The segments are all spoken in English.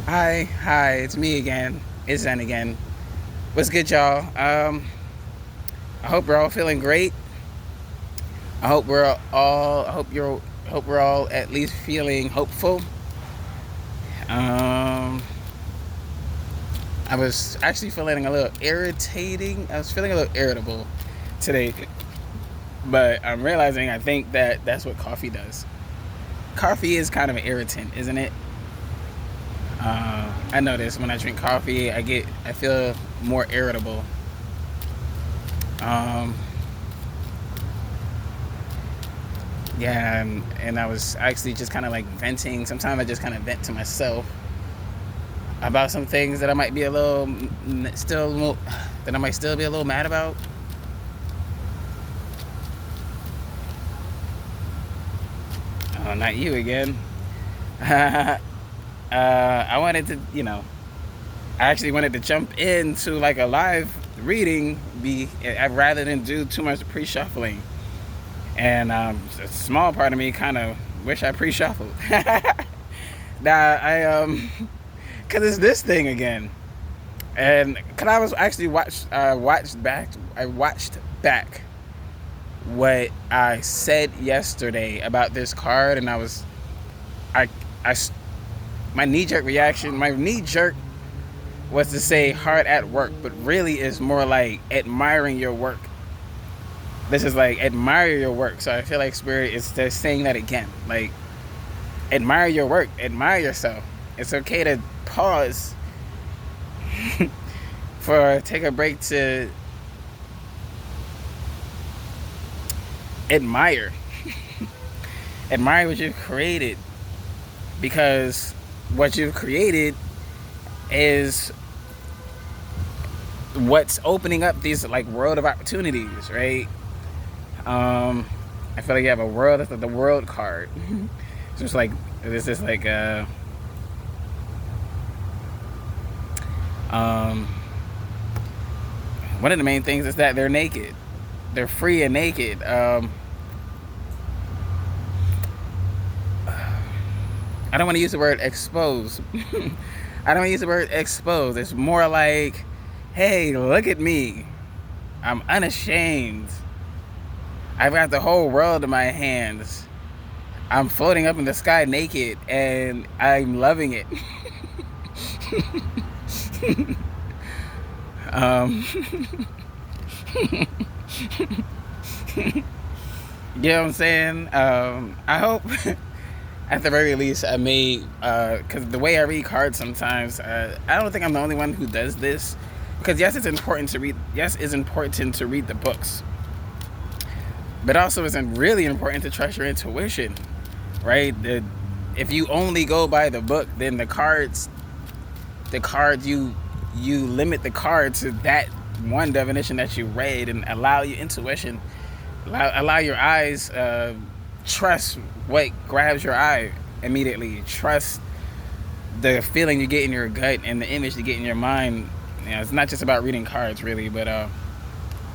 Hi, it's me again. It's Zen again. What's good, y'all? I hope we're all feeling great. I hope we're all at least feeling hopeful. Um, I was actually feeling a little irritating. I was feeling a little irritable today, but I'm realizing I think that that's what coffee does. Coffee is kind of an irritant, isn't it? I notice when I drink coffee, I feel more irritable. Um, yeah, and I was actually just kind of like venting. Sometimes I just kind of vent to myself about some things that I might be a little still that I might still be a little mad about. Oh, not you again. I wanted to, I actually wanted to jump into like a live reading, rather than do too much pre-shuffling. And a small part of me kind of wish I pre-shuffled. Now cause it's this thing again, and cause I was actually watched back what I said yesterday about this card, and I, I, my knee jerk was to say hard at work, but really is more like admiring your work. This is like admire your work. So I feel like Spirit is they're saying that again. Like admire your work, admire yourself. It's okay to pause for take a break to admire. Admire what you've created, because what you've created is what's opening up these like world of opportunities, right? I feel like you have a world. That's like the world card. So it's like this is like one of the main things is that they're naked, they're free and naked. I don't want to use the word expose. I don't want to use the word expose. It's more like, hey, look at me. I'm unashamed. I've got the whole world in my hands. I'm floating up in the sky naked, and I'm loving it. um, you know what I'm saying? I hope, at the very least, I may, because the way I read cards sometimes, I don't think I'm the only one who does this. Because yes, it's important to read. Yes, it's important to read the books, but also it's really important to trust your intuition, right? If you only go by the book, then the cards you limit the card to that one definition that you read, and allow your intuition, allow your eyes, trust what grabs your eye immediately. Trust the feeling you get in your gut and the image you get in your mind. It's not just about reading cards, really, but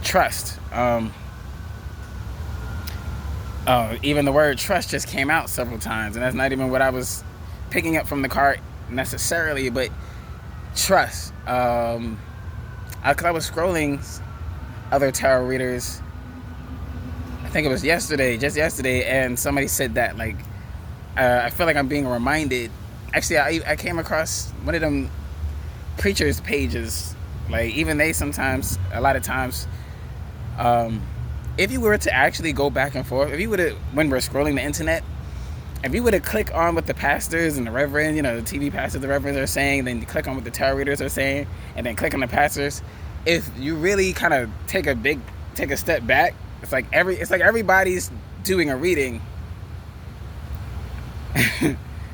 trust. Even the word trust just came out several times, and that's not even what I was picking up from the card necessarily, but trust. Cause I was scrolling other tarot readers, I think it was just yesterday, and somebody said that, like, I feel like I'm being reminded. Actually, I came across one of them preachers' pages. Like, even they sometimes, a lot of times, if you were to actually go back and forth, if you would have, when we're scrolling the internet, if you were to click on what the pastors and the reverend, the TV pastors, the reverends are saying, then you click on what the tarot readers are saying, and then click on the pastors, if you really kind of take a step back, it's like everybody's doing a reading.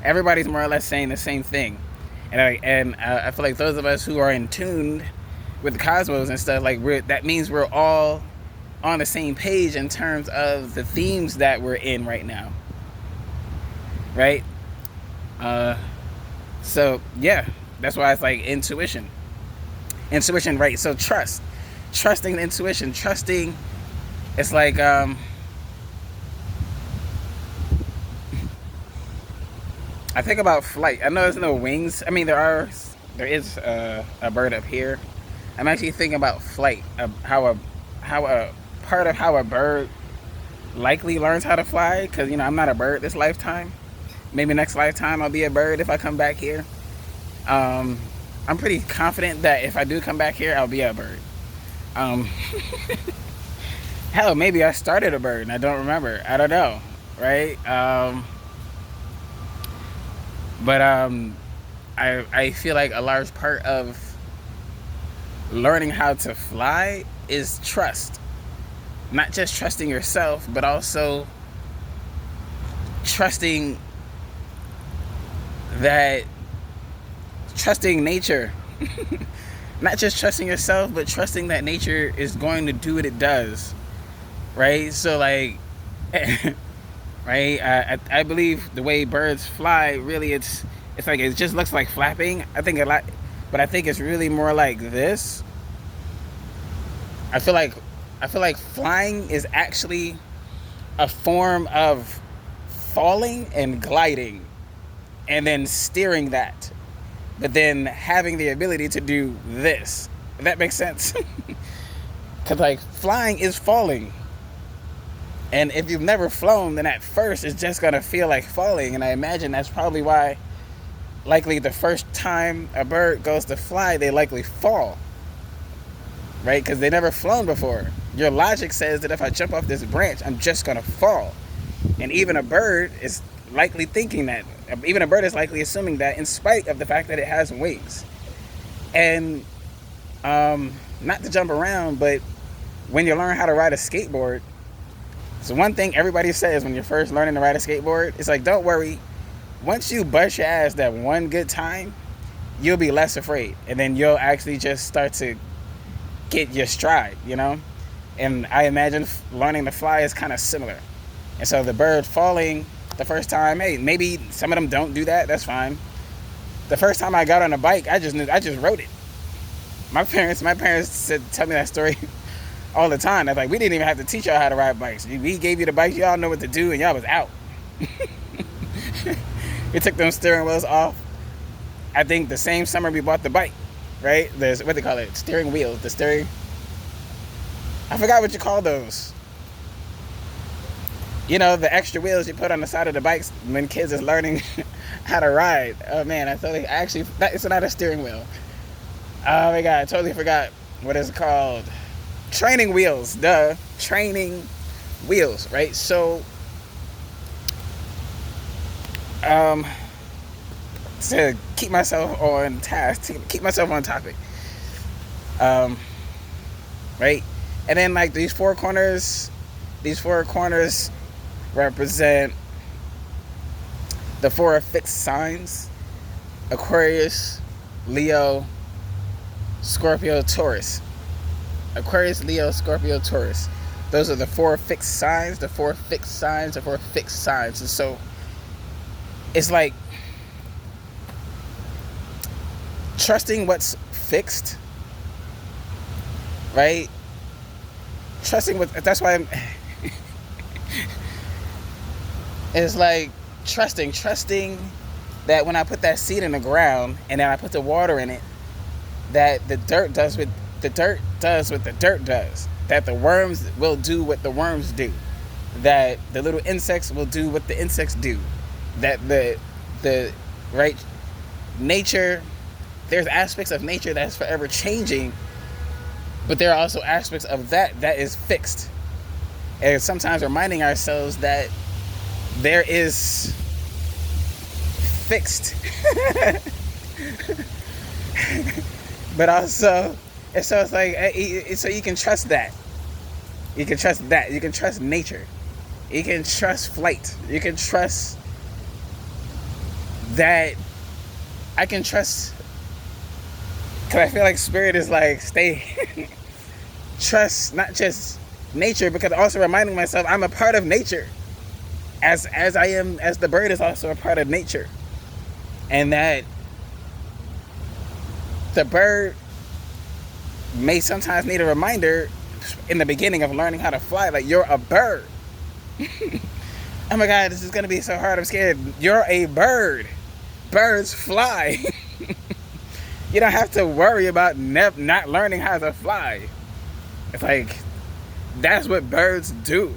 Everybody's more or less saying the same thing, and I feel like those of us who are in tune with the cosmos and stuff, like that means we're all on the same page in terms of the themes that we're in right now, right? So yeah, that's why it's like intuition, right? So trusting the intuition, trusting. It's like I think about flight. I know there's no wings. I mean, there is a bird up here. I'm actually thinking about flight. How a part of how a bird likely learns how to fly. Because I'm not a bird this lifetime. Maybe next lifetime I'll be a bird if I come back here. I'm pretty confident that if I do come back here, I'll be a bird. Um, Hell, maybe I started a bird and I don't remember. I don't know, right? But I feel like a large part of learning how to fly is trust. Not just trusting yourself, but also trusting nature. Not just trusting yourself, but trusting that nature is going to do what it does, right? So like, right? I believe the way birds fly, really, it's like it just looks like flapping. I think a lot, but I think it's really more like this. I feel like flying is actually a form of falling and gliding, and then steering that, but then having the ability to do this. If that makes sense. Because like flying is falling. And if you've never flown, then at first it's just going to feel like falling. And I imagine that's probably why likely the first time a bird goes to fly, they likely fall. Right? Because they never flown before. Your logic says that if I jump off this branch, I'm just going to fall. And even a bird is likely thinking that. Even a bird is likely assuming that in spite of the fact that it has wings. And not to jump around, but when you learn how to ride a skateboard, so one thing everybody says when you're first learning to ride a skateboard, it's like, don't worry. Once you bust your ass that one good time, you'll be less afraid. And then you'll actually just start to get your stride, And I imagine learning to fly is kind of similar. And so the bird falling the first time, hey, maybe some of them don't do that. That's fine. The first time I got on a bike, I just rode it. My parents tell me that story all the time. They're like, we didn't even have to teach y'all how to ride bikes. We gave you the bike, y'all know what to do, and y'all was out. We took them steering wheels off. I think the same summer we bought the bike, right? There's what they call it, steering wheels. I forgot what you call those. The extra wheels you put on the side of the bikes when kids is learning how to ride. Oh man, it's not a steering wheel. Oh my god, I totally forgot what it's called. Training wheels, duh. Training wheels, right? So, to keep myself on task, to keep myself on topic, right? And then like these four corners represent the four fixed signs: Aquarius, Leo, Scorpio, Taurus. Aquarius, Leo, Scorpio, Taurus. Those are the four fixed signs. And so it's like trusting what's fixed, right? That's why it's like trusting that when I put that seed in the ground and then I put the water in it, that the dirt does what the dirt does, that the worms will do what the worms do, that the little insects will do what the insects do, that the right nature, there's aspects of nature that's forever changing, but there are also aspects of that is fixed. And sometimes reminding ourselves that there is fixed but also, and so it's like, so you can trust that. You can trust nature. You can trust flight. You can trust that. I can trust, because I feel like spirit is like, trust not just nature, because also reminding myself I'm a part of nature, as the bird is also a part of nature, and that the bird may sometimes need a reminder in the beginning of learning how to fly, like, you're a bird. Oh my god, this is gonna be so hard, I'm scared. You're a bird. birds fly. You don't have to worry about not learning how to fly. It's like, that's what birds do.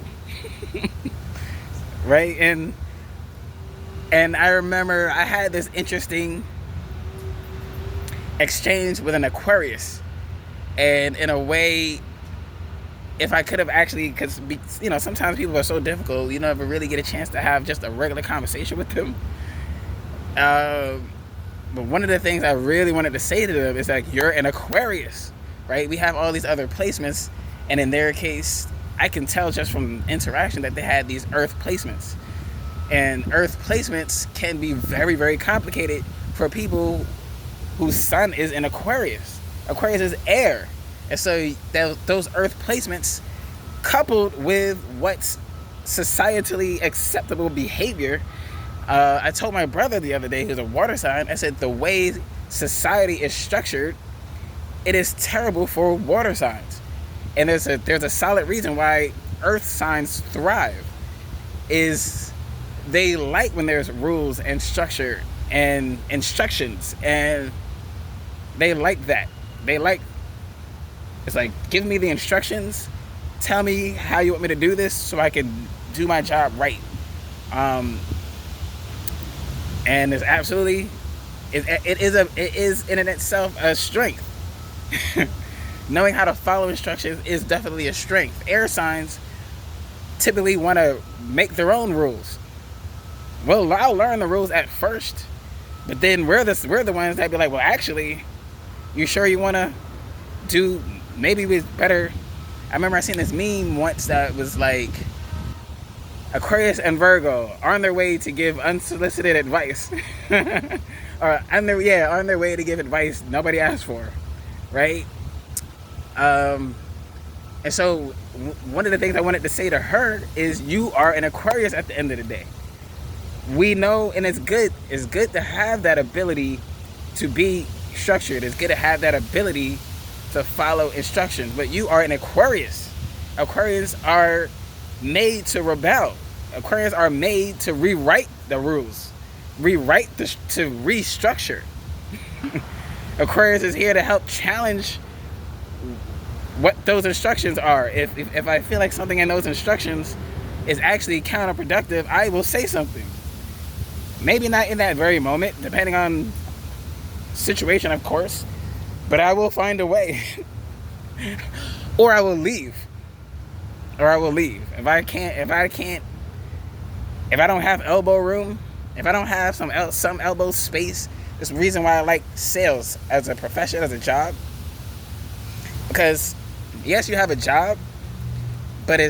Right? And I remember I had this interesting exchange with an Aquarius. And in a way, if I could have actually, because, you know, sometimes people are so difficult, you never really get a chance to have just a regular conversation with them. But one of the things I really wanted to say to them is like, you're an Aquarius, right? We have all these other placements, and in their case, I can tell just from interaction that they had these Earth placements. And Earth placements can be very, very complicated for people whose sun is in Aquarius. Aquarius is air. And so those Earth placements, coupled with what's societally acceptable behavior, I told my brother the other day, who's a water sign, I said, the way society is structured, it is terrible for water signs. And there's a solid reason why Earth signs thrive. Is they like when there's rules and structure and instructions, and they like that. It's like, give me the instructions, tell me how you want me to do this so I can do my job right. And it's absolutely, it is in itself a strength. Knowing how to follow instructions is definitely a strength. Air signs typically want to make their own rules. Well, I'll learn the rules at first, but then we're the ones that be like, well, actually, you sure you want to do, maybe it's better. I remember I seen this meme once that was like, Aquarius and Virgo are on their way to give unsolicited advice. Or on their way to give advice nobody asked for, right? And so one of the things I wanted to say to her is, you are an Aquarius at the end of the day. We know, and it's good to have that ability to be structured. It's good to have that ability to follow instructions, but you are an Aquarius. Aquarians are made to rebel. Aquarians are made to rewrite the rules, to restructure. Aquarius is here to help challenge what those instructions are. If I feel like something in those instructions is actually counterproductive, I will say something. Maybe not in that very moment, depending on situation, of course, but I will find a way. Or I will leave. If I don't have elbow room, if I don't have some elbow space, there's a reason why I like sales as a profession, as a job. Because yes, you have a job, but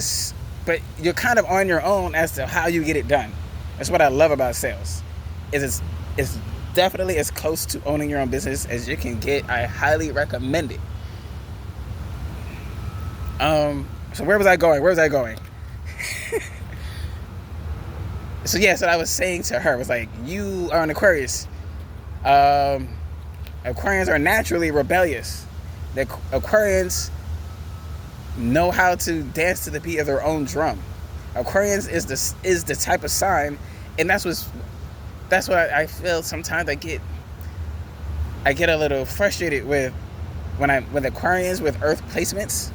you're kind of on your own as to how you get it done. That's what I love about sales. It's definitely as close to owning your own business as you can get. I highly recommend it. So where was I going? So yeah, so I was saying to her was like, you are an Aquarius. Aquarians are naturally rebellious. The Aquarians know how to dance to the beat of their own drum. Aquarians is the type of sign, and that's what I feel sometimes. I get a little frustrated with Aquarians with Earth placements,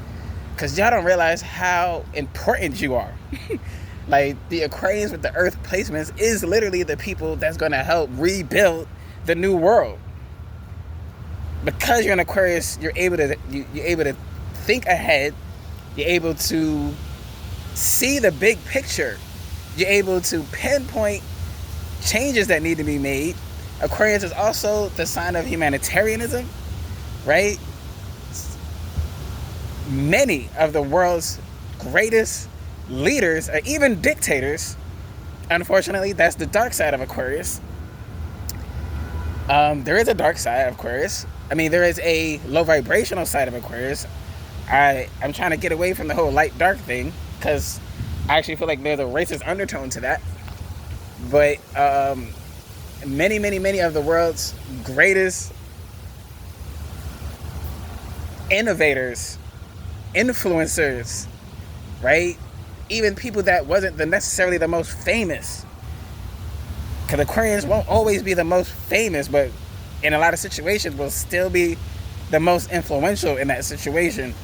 because y'all don't realize how important you are. Like, the Aquarians with the Earth placements is literally the people that's going to help rebuild the new world. Because you're an Aquarius, you're able to think ahead. You're able to see the big picture. You're able to pinpoint changes that need to be made. Aquarius is also the sign of humanitarianism, right? Many of the world's greatest leaders, or even dictators, unfortunately, that's the dark side of Aquarius. There is a dark side of Aquarius. I mean, there is a low vibrational side of Aquarius. I'm trying to get away from the whole light-dark thing, because I actually feel like there's a racist undertone to that. But many, many, many of the world's greatest innovators, influencers, right? Even people that wasn't necessarily the most famous, Because Aquarians won't always be the most famous, but in a lot of situations will still be the most influential in that situation.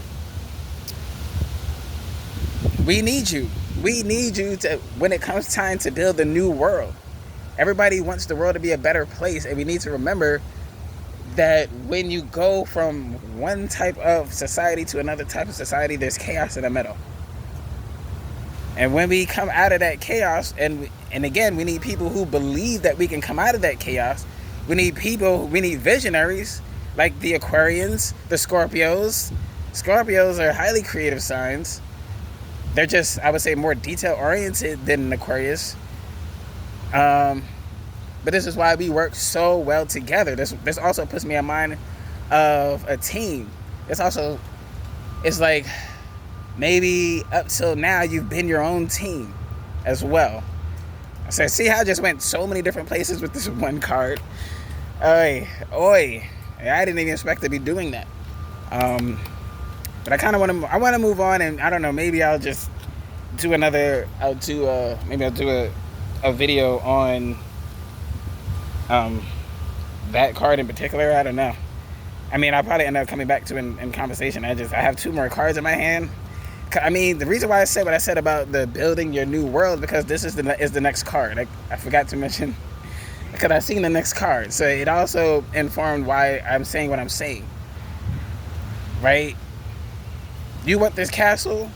We need you. We need you to, when it comes time to build a new world. Everybody wants the world to be a better place, and we need to remember that when you go from one type of society to another type of society, there's chaos in the middle. And when we come out of that chaos, and again, we need people who believe that we can come out of that chaos. We need visionaries like the Aquarians, the Scorpios. Scorpios are highly creative signs. They're just, I would say, more detail-oriented than Aquarius. But this is why we work so well together. This also puts me in mind of a team. It's like, maybe up till now, you've been your own team as well. So see how I just went so many different places with this one card? I didn't even expect to be doing that. But I kind of want to move on, and I don't know, maybe I'll just do I'll do a video on that card in particular. I don't know. I mean, I'll probably end up coming back to in conversation. I have 2 more cards in my hand. I mean, the reason why I said what I said about the building your new world, because this is the next card. I forgot to mention, because I seen the next card, so it also informed why I'm saying what I'm saying. Right? You want this castle?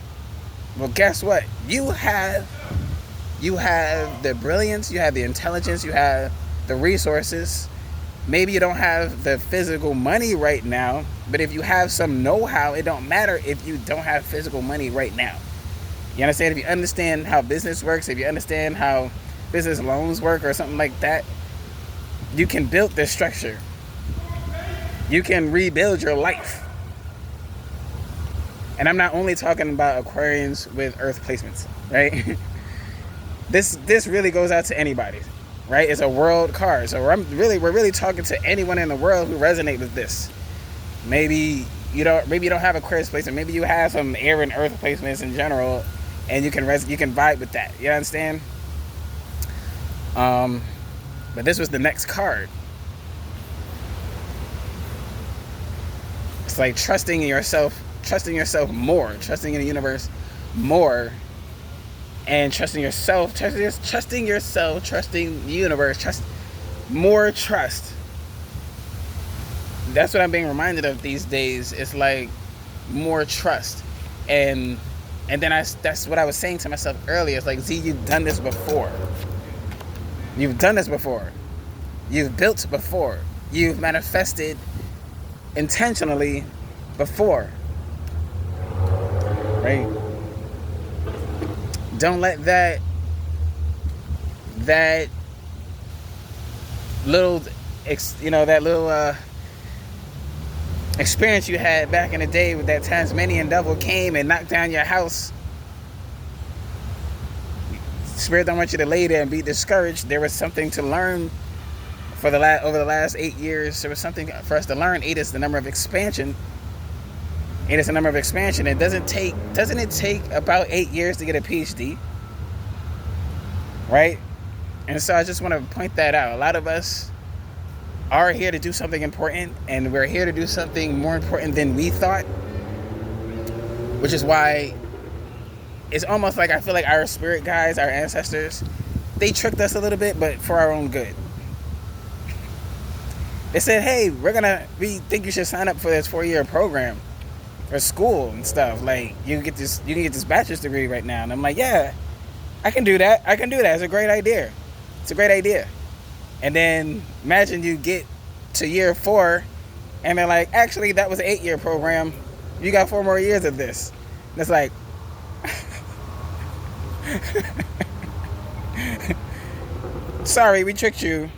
Well, guess what? You have the brilliance, you have the intelligence, you have the resources. Maybe you don't have the physical money right now, but if you have some know-how, it don't matter if you don't have physical money right now. You understand? If you understand how business works, if you understand how business loans work or something like that, you can build this structure. You can rebuild your life. And I'm not only talking about Aquarians with Earth placements, right? This really goes out to anybody. Right? It's a world card. So we're really talking to anyone in the world who resonate with this. Maybe you don't have Aquarius placement. Maybe you have some air and earth placements in general, and you can vibe with that. You understand? But this was the next card. It's like trusting in yourself more, trusting in the universe more. And trusting yourself, trusting the universe, more trust. That's what I'm being reminded of these days. It's like more trust. And then that's what I was saying to myself earlier. It's like, Z, you've done this before. You've done this before. You've built before. You've manifested intentionally before. Right? Don't let that little experience you had back in the day with that Tasmanian devil came and knocked down your house. Spirit don't want you to lay there and be discouraged. There was something to learn over the last 8 years. There was something for us to learn. 8 is the number of expansion. It is a number of expansion. Doesn't it take about 8 years to get a PhD? Right? And so I just want to point that out. A lot of us are here to do something important, and we're here to do something more important than we thought. Which is why it's almost like I feel like our spirit guides, our ancestors, they tricked us a little bit, but for our own good. They said, hey, we think you should sign up for this 4-year program. For school and stuff, like you can get this bachelor's degree right now, and I'm like, yeah, I can do that. It's a great idea. And then imagine you get to year 4, and they're like, actually, that was an 8-year program. You got 4 more years of this. And it's like, sorry, we tricked you.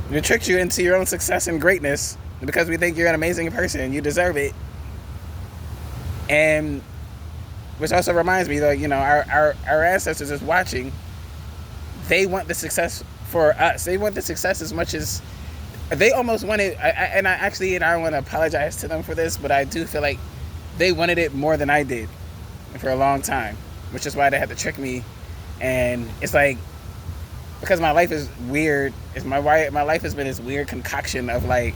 We tricked you into your own success and greatness. Because we think you're an amazing person, you deserve it. And which also reminds me, though, our ancestors is watching. They want the success for us. They want the success as much as they almost wanted. I want to apologize to them for this, but I do feel like they wanted it more than I did for a long time, which is why they had to trick me And it's like, because my life is weird, my life has been this weird concoction of like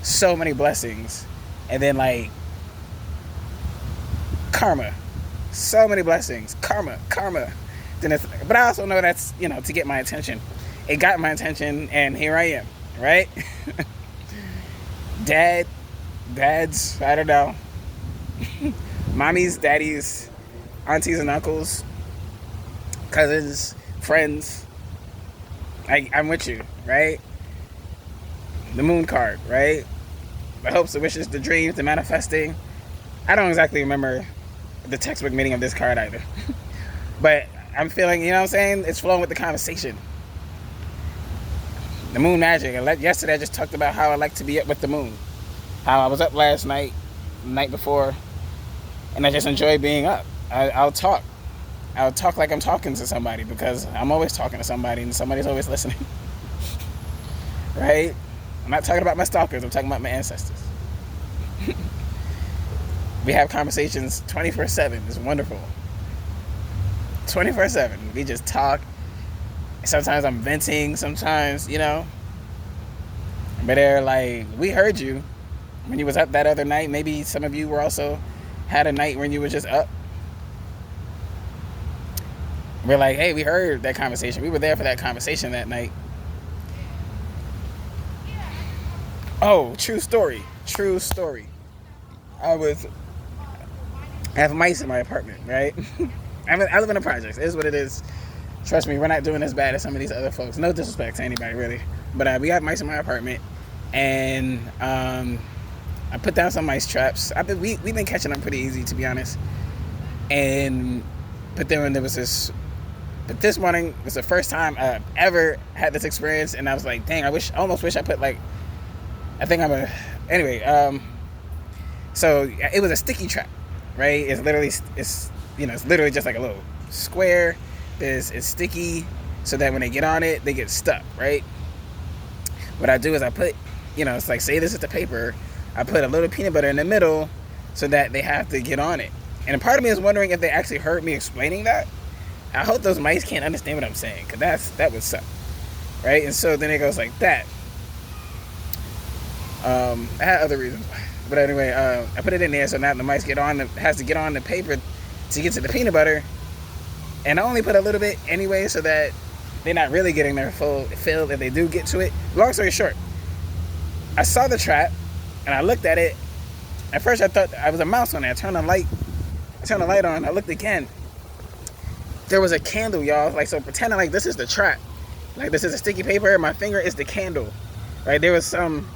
so many blessings, and then like karma, so many blessings, karma. Then but I also know that's, to get my attention. It got my attention, and here I am, right? Dads, I don't know, mommies, daddies, aunties and uncles, cousins, friends. I'm with you, right? The moon card, right? The hopes, the wishes, the dreams, the manifesting. I don't exactly remember the textbook meaning of this card either. But I'm feeling, you know what I'm saying? It's flowing with the conversation. The moon magic. Yesterday I just talked about how I like to be up with the moon. How I was up last night, the night before, and I just enjoy being up. I'll talk. I'll talk like I'm talking to somebody, because I'm always talking to somebody and somebody's always listening. Right? I'm not talking about my stalkers. I'm talking about my ancestors. We have conversations 24/7. It's wonderful. 24/7. We just talk. Sometimes I'm venting. Sometimes, But they're like, we heard you when you was up that other night. Maybe some of you were also had a night when you were just up. We're like, hey, we heard that conversation. We were there for that conversation that night. Oh, true story. I have mice in my apartment, right? I live in a project. It is what it is. Trust me, we're not doing as bad as some of these other folks. No disrespect to anybody, really. But we have mice in my apartment. And I put down some mice traps. We've been catching them pretty easy, to be honest. But then when there was this... But this morning was the first time I've ever had this experience, and I was like, dang, I almost wish I put anyway, so it was a sticky trap, right? It's literally just like a little square. It's sticky, so that when they get on it, they get stuck, right? What I do is I put, it's like, say this is the paper, I put a little peanut butter in the middle so that they have to get on it. And a part of me is wondering if they actually heard me explaining that. I hope those mice can't understand what I'm saying, because that would suck, right? And so then it goes like that. I had other reasons, but anyway, I put it in there, so now the mice has to get on the paper to get to the peanut butter, and I only put a little bit anyway, so that they're not really getting their full fill if they do get to it. Long story short, I saw the trap, and I looked at it. At first, I thought I was a mouse on there. I turned the light on. I looked again. There was a candle, y'all. Like, so pretending like this is the trap. Like, this is a sticky paper. My finger is the candle. Right? There was some...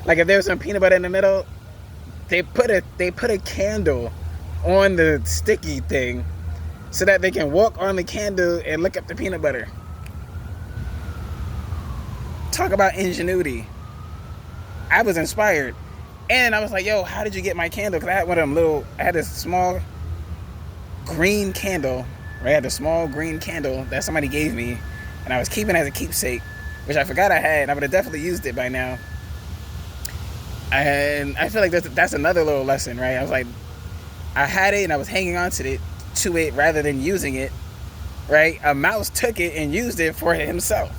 like, if there was some peanut butter in the middle, they put a candle on the sticky thing so that they can walk on the candle and look up the peanut butter. Talk about ingenuity. I was inspired. And I was like, yo, how did you get my candle? Because I had this small green candle, right? I had a small green candle that somebody gave me, and I was keeping it as a keepsake, which I forgot I had, and I would have definitely used it by now. And I feel like that's another little lesson, right? I was like, I had it and I was hanging on to it rather than using it, right? A mouse took it and used it for himself.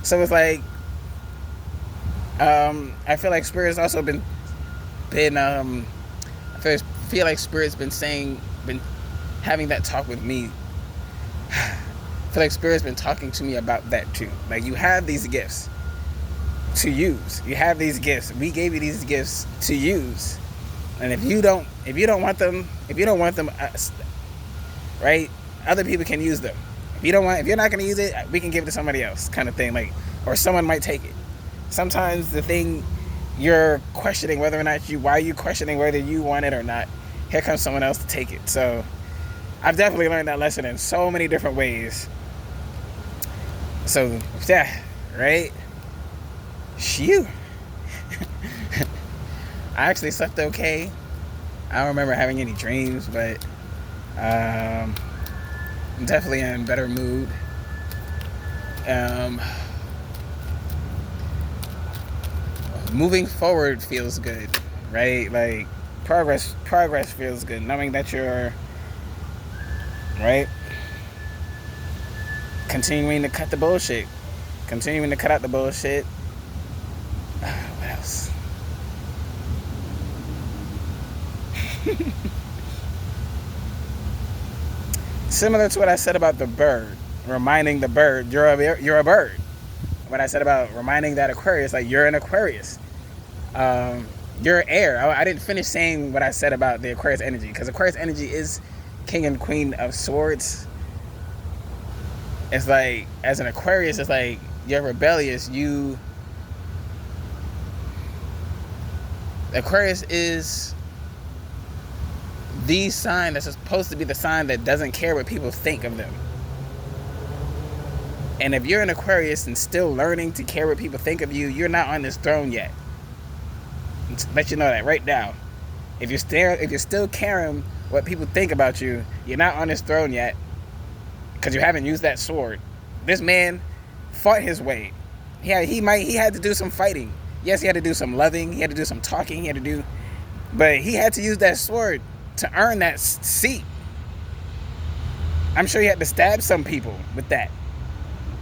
So it's like, I feel like Spirit's also been I feel like Spirit's been having that talk with me. I feel like Spirit's been talking to me about that too. Like, you have these gifts to use. You have these gifts. We gave you these gifts to use. And if you don't want them, right? Other people can use them. If you're not going to use it, we can give it to somebody else, kind of thing. Like, or someone might take it. Sometimes the thing you're questioning why you questioning whether you want it or not, here comes someone else to take it. So I've definitely learned that lesson in so many different ways. So yeah, right? Shoo. I actually slept okay. I don't remember having any dreams, but I'm definitely in a better mood. Moving forward feels good, right? Like, progress feels good. Knowing that you're right. continuing to cut the bullshit. Continuing to cut out the bullshit. What else? Similar to what I said about the bird, reminding the bird you're a bird. What I said about reminding that Aquarius, like you're an Aquarius. You're air. I didn't finish saying what I said about the Aquarius energy, because Aquarius energy is King and Queen of Swords. It's like, as an Aquarius, it's like you're rebellious. Aquarius is the sign that's supposed to be the sign that doesn't care what people think of them. And if you're an Aquarius and still learning to care what people think of you, you're not on this throne yet. Let's let you know that right now. If you're still caring what people think about you, you're not on this throne yet, because you haven't used that sword. This man fought his way. He had to do some fighting. Yes, he had to do some loving. He had to do some talking. But he had to use that sword to earn that seat. I'm sure he had to stab some people with that,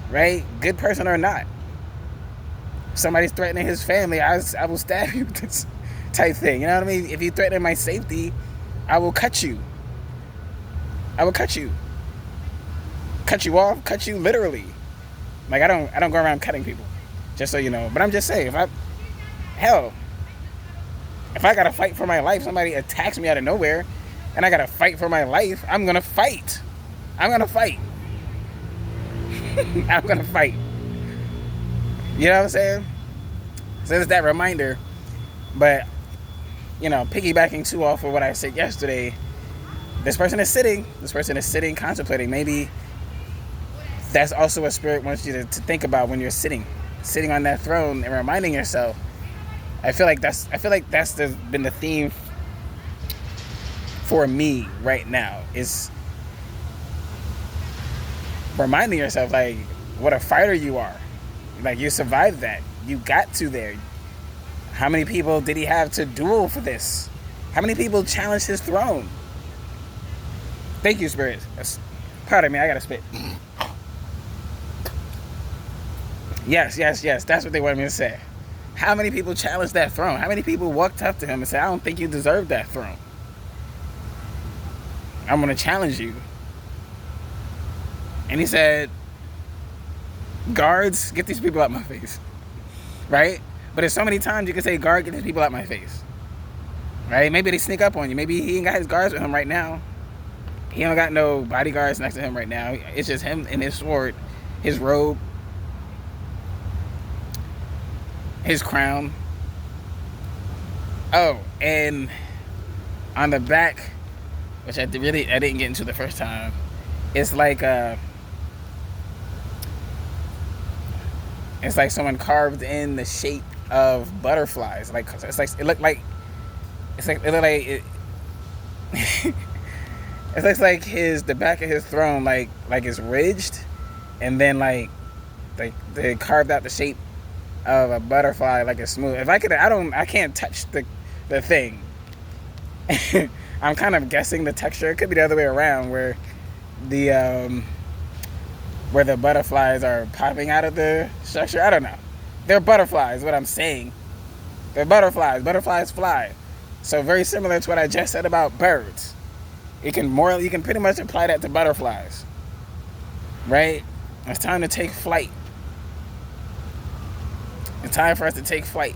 right? Good person or not. If somebody's threatening his family, I will stab you with this type thing. You know what I mean? If you threaten my safety, I will cut you. I will cut you. Cut you off, cut you literally. Like, I don't go around cutting people, just so you know. But I'm just saying, if I gotta fight for my life, somebody attacks me out of nowhere, and I gotta fight for my life, I'm gonna fight. I'm gonna fight. I'm gonna fight. You know what I'm saying? So it's that reminder. But, piggybacking too off of what I said yesterday, this person is sitting, contemplating. Maybe that's also what Spirit wants you to think about when you're sitting on that throne and reminding yourself. I feel like that's been the theme for me right now, is reminding yourself, like, what a fighter you are. Like, you survived that. You got to there. How many people did he have to duel for this? How many people challenged his throne? Thank you, Spirit. Pardon me, I gotta spit. Yes. That's what they wanted me to say. How many people challenged that throne? How many people walked up to him and said, I don't think you deserve that throne. I'm going to challenge you. And he said, guards, get these people out my face. Right? But there's so many times you can say, guard, get these people out my face. Right? Maybe they sneak up on you. Maybe he ain't got his guards with him right now. He don't got no bodyguards next to him right now. It's just him and his sword, his robe, his crown. Oh, and on the back, which I didn't get into the first time, it's like someone carved in the shape of butterflies. Like, it looked like it looks like the back of his throne like it's ridged, and then like they carved out the shape of a butterfly, like it's smooth. If I could, I can't touch the thing. I'm kind of guessing the texture. It could be the other way around, where the butterflies are popping out of the structure. I don't know. They're butterflies, what I'm saying. They're butterflies. Butterflies fly. So very similar to what I just said about birds. You can pretty much apply that to butterflies. Right? It's time to take flight. It's time for us to take flight.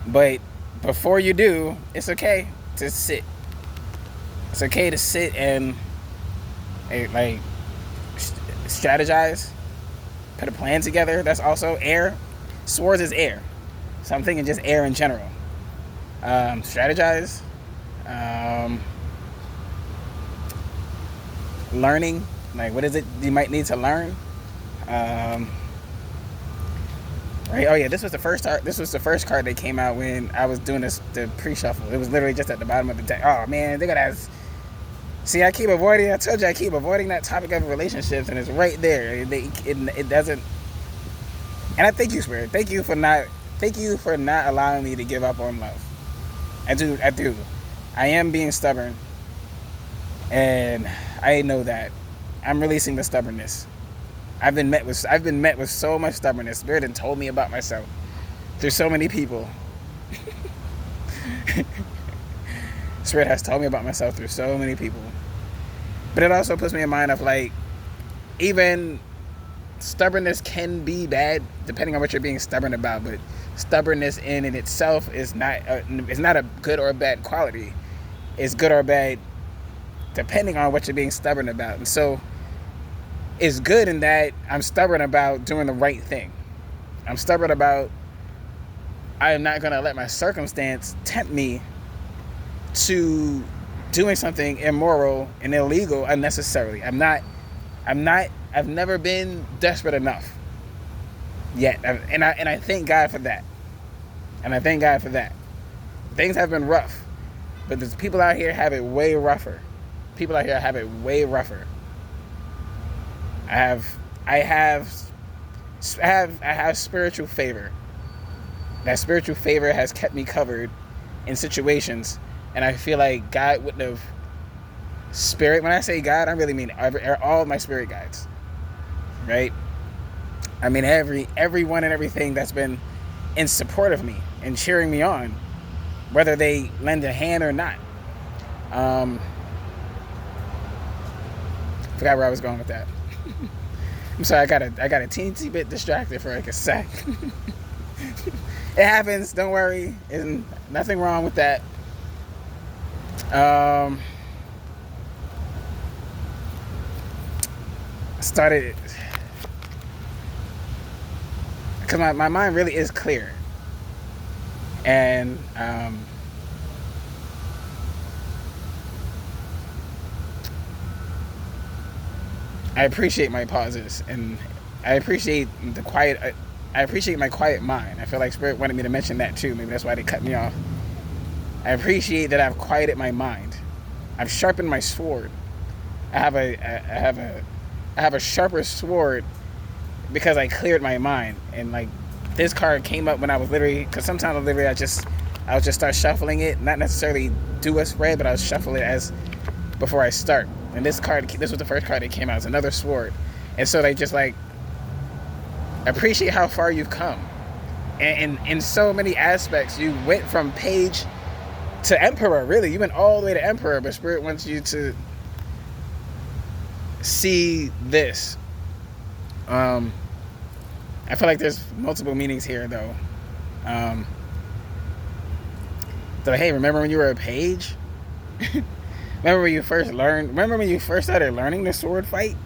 But before you do, it's okay to sit. It's okay to sit and strategize, put a plan together. That's also air. Swords is air. So I'm thinking just air in general. Strategize. Learning. Like, what is it you might need to learn? Right? Oh yeah, this was the first card that came out when I was doing the pre-shuffle. It was literally just at the bottom of the deck. Oh man, they gotta ask. See, I keep avoiding. I told you I keep avoiding that topic of relationships, and it's right there. It doesn't. And I thank you, Spirit. Thank you for not allowing me to give up on love. I do. I am being stubborn, and I know that. I'm releasing the stubbornness. I've been met with so much stubbornness. Spirit and told me about myself through so many people. Spirit has told me about myself through so many people. But it also puts me in mind of like, even stubbornness can be bad depending on what you're being stubborn about. But stubbornness in itself is not a good or a bad quality. It's good or bad depending on what you're being stubborn about. And so it's good in that I'm stubborn about doing the right thing. I'm stubborn about I am not going to let my circumstance tempt me to doing something immoral and illegal unnecessarily. I've never been desperate enough yet. And I thank God for that. And I thank God for that. Things have been rough, but there's people out here have it way rougher. People out here have it way rougher. I have spiritual favor. That spiritual favor has kept me covered in situations, and I feel like God wouldn't have spirit. When I say God, I really mean all of my spirit guides, right? I mean everyone and everything that's been in support of me and cheering me on, whether they lend a hand or not. Forgot where I was going with that. I'm sorry, I got a teensy bit distracted for like a sec. It happens, don't worry. There's nothing wrong with that. Started because my mind really is clear. And I appreciate my pauses, and I appreciate the quiet. I appreciate my quiet mind. I feel like Spirit wanted me to mention that too. Maybe that's why they cut me off. I appreciate that I've quieted my mind. I've sharpened my sword. I have a sharper sword because I cleared my mind. And like this card came up when I was literally, because sometimes I would just start shuffling it, not necessarily do a spread, but I would shuffle it as before I start. And this was the first card that came out. It's another sword. And so they just like appreciate how far you've come. And in so many aspects, you went from page to emperor, really. You went all the way to emperor, but Spirit wants you to see this. I feel like there's multiple meanings here, though. So, hey, remember when you were a page? Remember when you first started learning the sword fight?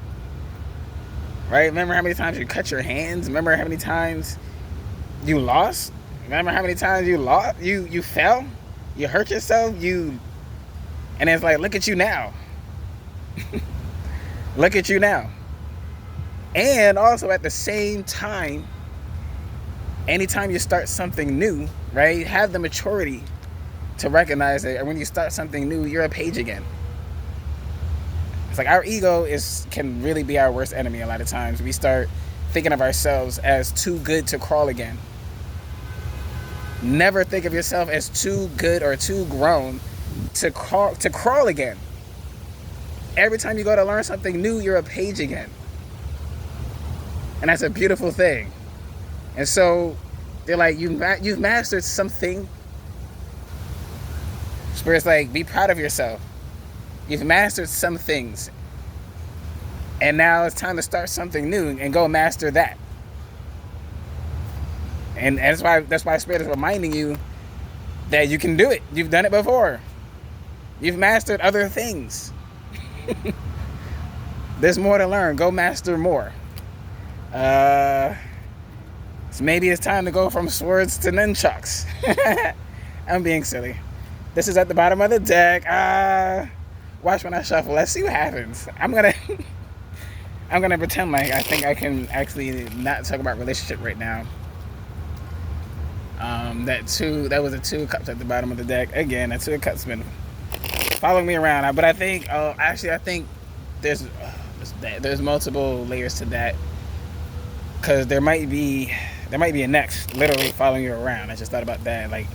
Right? Remember how many times you cut your hands? Remember how many times you lost? Remember how many times you lost? You fell? You hurt yourself? And it's like, look at you now. Look at you now. And also at the same time, anytime you start something new, right? Have the maturity to recognize that when you start something new, you're a page again. It's like our ego can really be our worst enemy a lot of times. We start thinking of ourselves as too good to crawl again. Never think of yourself as too good or too grown to crawl again. Every time you go to learn something new, you're a page again. And that's a beautiful thing. And so they're like, you've mastered something. Spirit's like, be proud of yourself. You've mastered some things. And now it's time to start something new and go master that. And that's why Spirit is reminding you that you can do it. You've done it before. You've mastered other things. There's more to learn. Go master more. So maybe it's time to go from swords to nunchucks. I'm being silly. This is at the bottom of the deck. Watch when I shuffle. Let's see what happens. I'm gonna pretend like I think I can actually not talk about relationship right now. That was a 2 of cups at the bottom of the deck. Again, that 2 of cups been following me around. But I think, I think there's multiple layers to that. Because there might be a next literally following you around. I just thought about that. Like,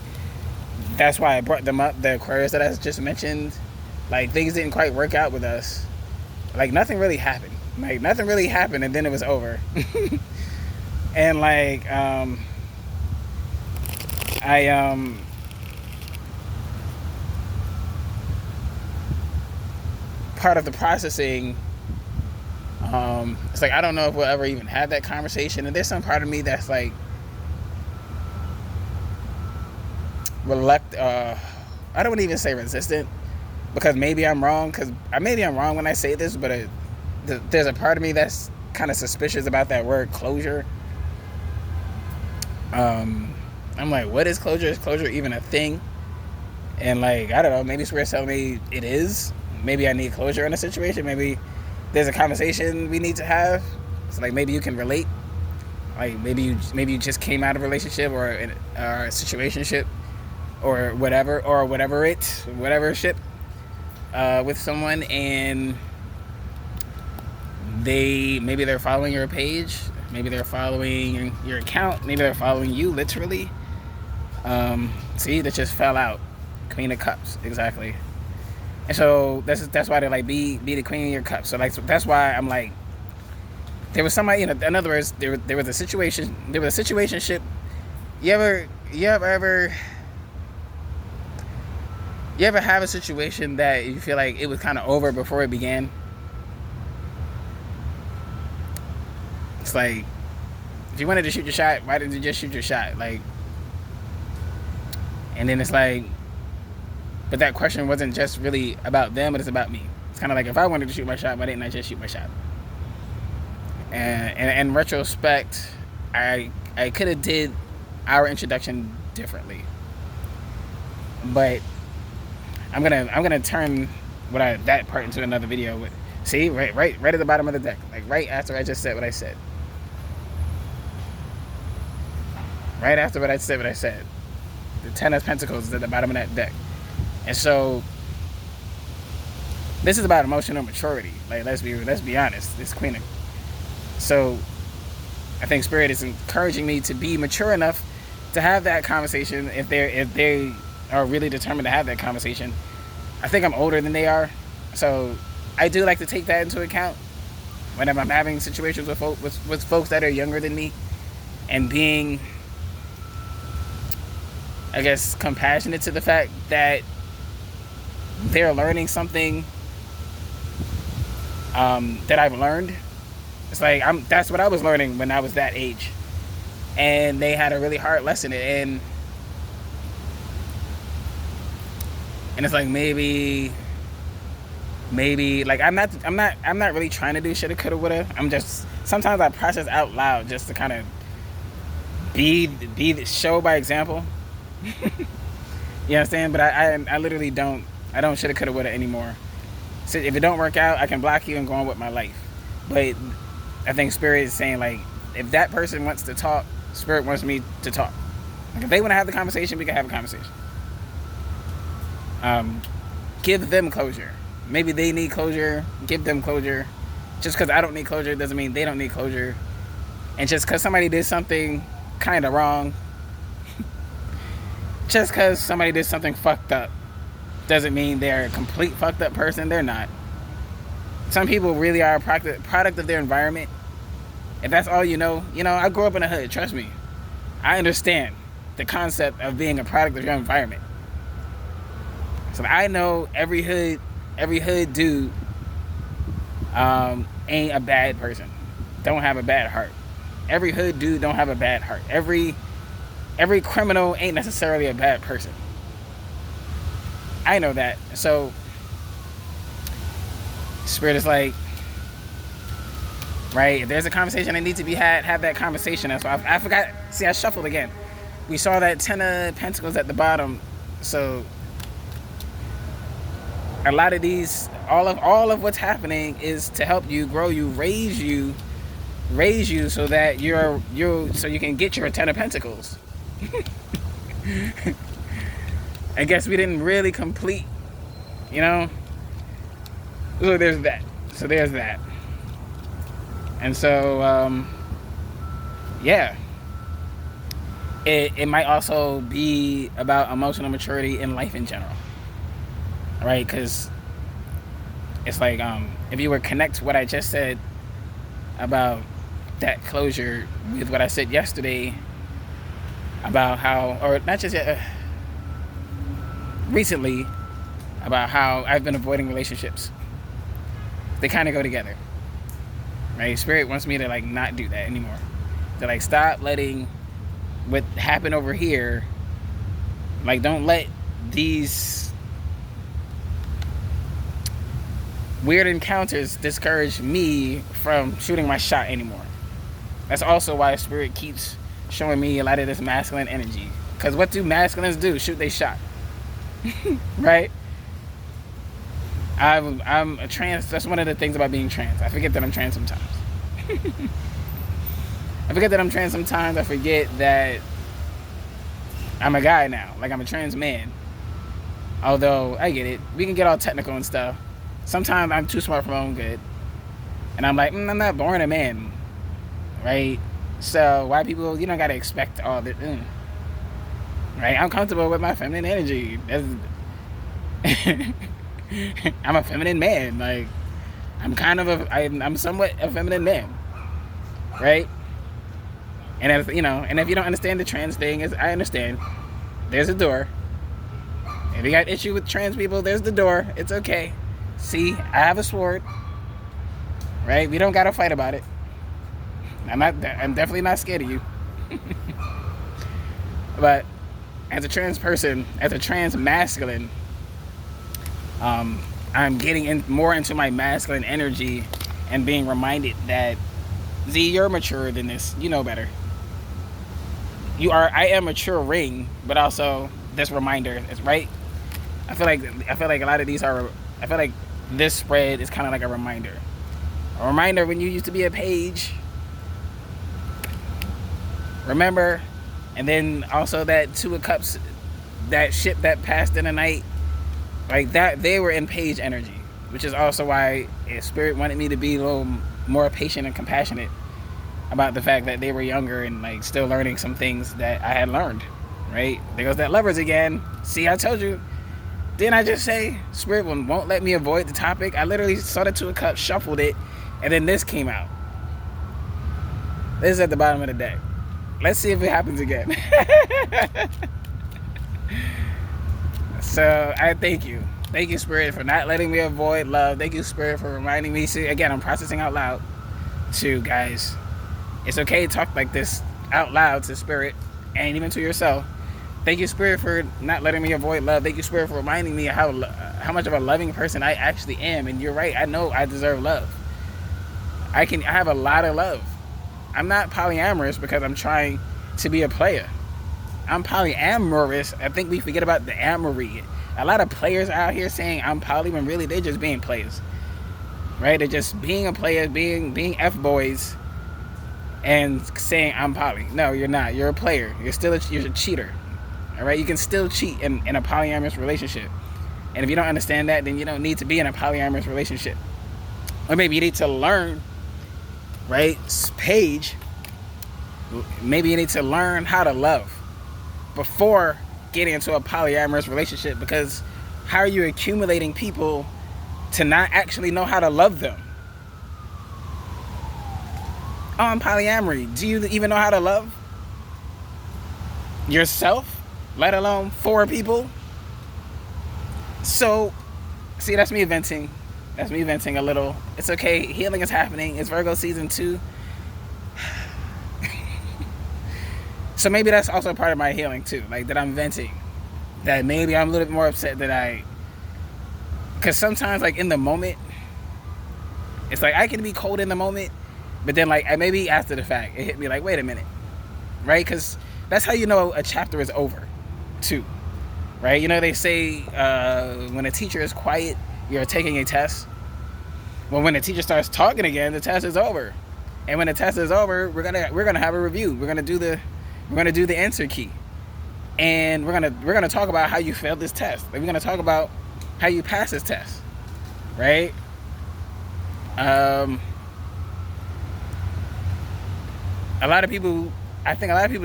that's why I brought them up. The Aquarius that I just mentioned, like, things didn't quite work out with us. Like, nothing really happened. Like nothing really happened, and then it was over. And like I part of the processing, it's like I don't know if we'll ever even have that conversation. And there's some part of me that's like reluctant. I don't even say resistant, because maybe I'm wrong. Because maybe I'm wrong when I say this, but there's a part of me that's kind of suspicious about that word closure. I'm like, what is closure? Is closure even a thing? And like, I don't know. Maybe Spirit's telling me it is. Maybe I need closure in a situation. Maybe there's a conversation we need to have. So like, maybe you can relate. Like maybe you just came out of a relationship or a situationship or whatever ship with someone, and maybe they're following your page, maybe they're following your account, maybe they're following you literally. See, that just fell out. Queen of Cups, exactly. And so that's why they're like, be the queen of your cups. So like, so that's why I'm like, there was somebody, in other words, there was a situationship. You ever have a situation that you feel like it was kind of over before it began? It's like, if you wanted to shoot your shot, why didn't you just shoot your shot? Like, and then it's like, but that question wasn't just really about them, but it's about me. It's kind of like, if I wanted to shoot my shot, why didn't I just shoot my shot? And in retrospect, I could have did our introduction differently, but I'm gonna turn that part into another video. See, right at the bottom of the deck, like right after I just said what I said. Right after what I said, the Ten of Pentacles is at the bottom of that deck. And so this is about emotional maturity. Like, let's be honest. This Queen of... So I think Spirit is encouraging me to be mature enough to have that conversation if they are really determined to have that conversation. I think I'm older than they are, so I do like to take that into account whenever I'm having situations with folks that are younger than me, and being, I guess, compassionate to the fact that they're learning something that I've learned. It's like, that's what I was learning when I was that age, and they had a really hard lesson, and it's like, maybe like I'm not really trying to do shoulda, coulda, woulda. I'm just, sometimes I process out loud just to kind of be the show by example. You know what I'm saying? But I literally don't shoulda, coulda, woulda anymore. So if it don't work out, I can block you and go on with my life. But I think Spirit is saying, like, if that person wants to talk, Spirit wants me to talk. Like, if they want to have the conversation, we can have a conversation. Give them closure. Maybe they need closure. Give them closure. Just because I don't need closure doesn't mean they don't need closure. And just because somebody did something kind of wrong, just because somebody did something fucked up, doesn't mean they're a complete fucked up person. They're not. Some people really are a product of their environment. If that's all you know, I grew up in a hood, trust me. I understand the concept of being a product of your environment. So I know every hood dude ain't a bad person. Don't have a bad heart. Every hood dude don't have a bad heart. Every criminal ain't necessarily a bad person. I know that. So Spirit is like, right, if there's a conversation that needs to be had, have that conversation. And so I forgot. See, I shuffled again. We saw that Ten of Pentacles at the bottom. So a lot of these, all of what's happening is to help you, grow you, raise you, so that so you can get your Ten of Pentacles. I guess we didn't really complete, So there's that. And so, yeah. It might also be about emotional maturity in life in general. Right? Because it's like, if you were connect what I just said about that closure with what I said yesterday about how, or not just recently, about how I've been avoiding relationships. They kind of go together, right? Spirit wants me to like not do that anymore. To like stop letting what happened over here, like don't let these weird encounters discourage me from shooting my shot anymore. That's also why Spirit keeps showing me a lot of this masculine energy. Because what do masculines do? Shoot they shot. Right? I'm a trans. That's one of the things about being trans. I forget that I'm trans sometimes. I forget that I'm trans sometimes. I forget that I'm a guy now. Like I'm a trans man. Although, I get it. We can get all technical and stuff. Sometimes I'm too smart for my own good. And I'm like, I'm not born a man. Right? So, why people, you don't gotta expect all that. Right? I'm comfortable with my feminine energy. I'm a feminine man. Like, I'm somewhat a feminine man. Right? And if, and if you don't understand the trans thing, I understand. There's a door. If you got issue with trans people, there's the door. It's okay. See, I have a sword. Right? We don't gotta fight about it. I'm definitely not scared of you. But as a trans person, as a trans masculine, I'm getting more into my masculine energy and being reminded that, Z, you're mature than this. You know better. I am maturing, but also this reminder is right. I feel like a lot of these are. I feel like this spread is kind of like a reminder. A reminder when you used to be a page. Remember, and then also that Two of Cups, that ship that passed in the night, like that, they were in page energy, which is also why Spirit wanted me to be a little more patient and compassionate about the fact that they were younger and like still learning some things that I had learned. Right? There goes that Lovers again. See, I told you. Didn't I just say Spirit won't let me avoid the topic? I literally saw the Two of Cups, shuffled it, and then this came out. This is at the bottom of the deck. Let's see if it happens again. So I thank you. Thank you, Spirit, for not letting me avoid love. Thank you, Spirit, for reminding me. See, again, I'm processing out loud too, guys. It's okay to talk like this out loud to Spirit and even to yourself. Thank you, Spirit, for not letting me avoid love. Thank you, Spirit, for reminding me how much of a loving person I actually am. And you're right. I know I deserve love. I have a lot of love. I'm not polyamorous because I'm trying to be a player. I'm polyamorous. I think we forget about the amory. A lot of players out here saying I'm poly when really they're just being players. Right? They're just being a player, being F-boys and saying I'm poly. No, you're not. You're a player. You're a cheater. All right? You can still cheat in a polyamorous relationship. And if you don't understand that, then you don't need to be in a polyamorous relationship. Or maybe you need to learn, right? Paige, maybe you need to learn how to love before getting into a polyamorous relationship, because how are you accumulating people to not actually know how to love them? On polyamory, do you even know how to love yourself, let alone 4 people? So, see, that's me venting. That's me venting a little. It's okay. Healing is happening. It's Virgo season 2. So maybe that's also part of my healing too. Like that I'm venting. That maybe I'm a little bit more upset that because sometimes like in the moment, it's like I can be cold in the moment, but then like maybe after the fact, it hit me like, wait a minute. Right? Because that's how you know a chapter is over too. Right? You know, they say when a teacher is quiet, you're taking a test. Well, when the teacher starts talking again, the test is over. And when the test is over, we're gonna have a review. We're gonna do the answer key, and we're gonna talk about how you failed this test. Like, we're gonna talk about how you passed this test, right? I think a lot of people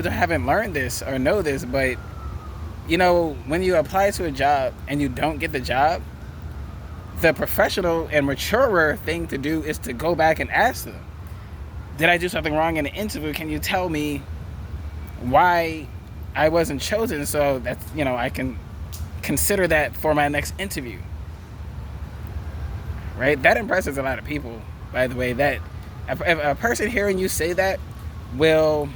haven't learned this or know this, but you know, when you apply to a job and you don't get the job, the professional and maturer thing to do is to go back and ask them, Did I do something wrong in the interview? Can you tell me why I wasn't chosen, so that I can consider that for my next interview? Right? That impresses a lot of people, by the way. That if a person hearing you say that will